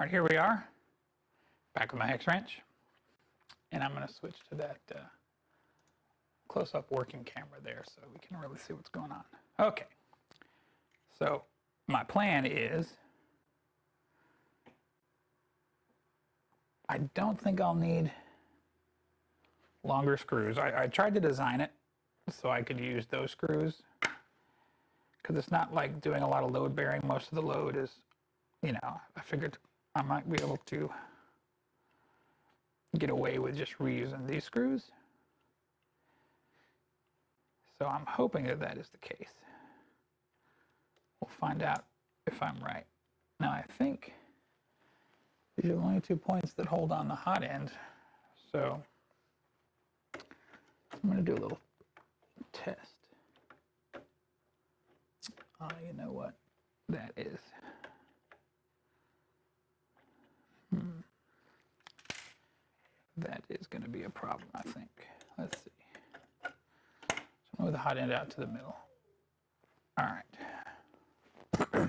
All right, here we are, back with my hex wrench, and I'm going to switch to that close-up working camera there so we can really see what's going on. Okay, so my plan is, I don't think I'll need longer screws. I tried to design it so I could use those screws because it's not like doing a lot of load bearing. Most of the load is, you know, I figured I might be able to get away with just reusing these screws. So I'm hoping that that is the case. We'll find out if I'm right. Now I think these are the only 2 points that hold on the hot end. So I'm going to do a little test. You know what that is? That is going to be a problem, I think. Let's see. So move the hot end out to the middle. All right. All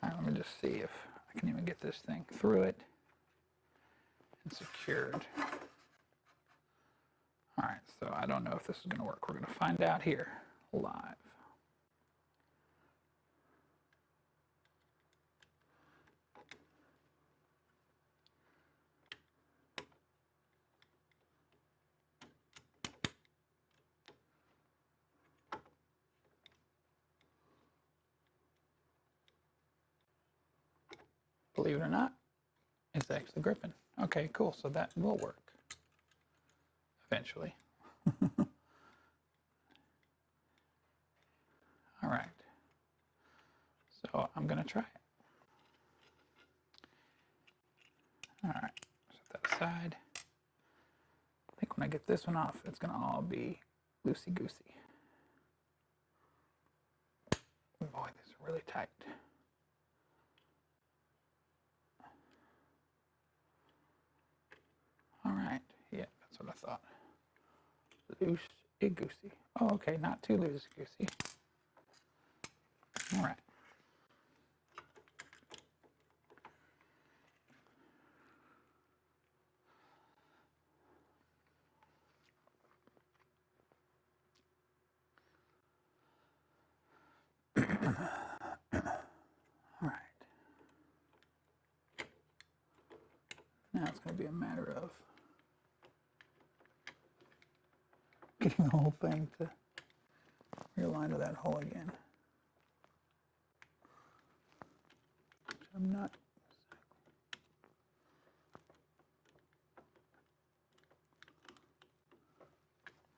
right, let me just see if I can even get this thing through it and secured. All right, so I don't know if this is going to work. We're going to find out here live. Believe it or not, it's actually gripping. Okay, cool. So that will work eventually. All right. So I'm going to try it. All right. Set that aside. I think when I get this one off, it's going to all be loosey-goosey. Boy, these are really tight. All right. Yeah, that's what I thought. Loosey-goosey. Oh, okay. Not too loosey-goosey. All right. All right. Now it's going to be a matter of getting the whole thing to realign to that hole again. I'm not.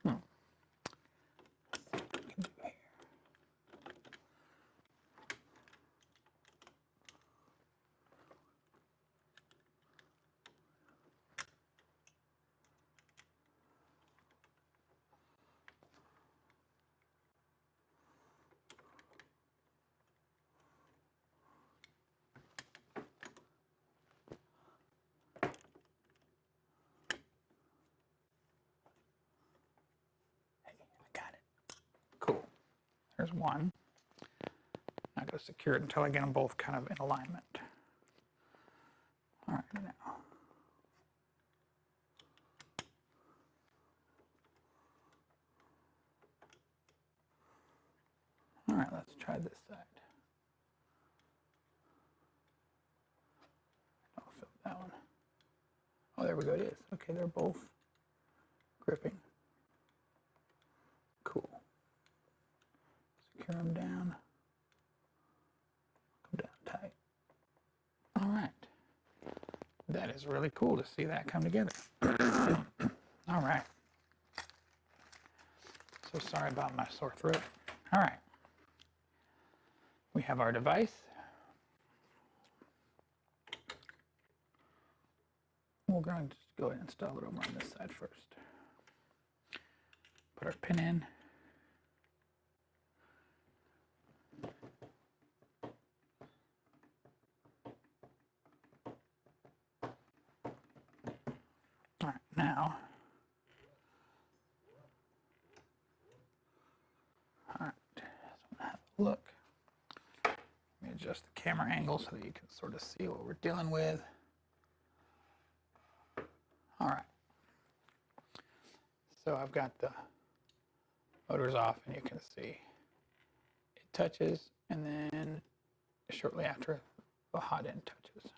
Let's see what we can do here. Cool. There's one. Not going to secure it until I get them both kind of in alignment. All right, now. All right, let's try this side. I'll flip that one. Oh, there we go, it is. Okay, they're both gripping. Cool. Secure them down. Come down tight. All right. That is really cool to see that come together. All right. So sorry about my sore throat. All right. We have our device. We're going to just go ahead and install it over on this side first. Put our pin in. All right, now, all right, so I'm gonna have a look. adjust the camera angle so that you can sort of see what we're dealing with. All right. So I've got the motors off, and you can see it touches, and then shortly after, the hot end touches.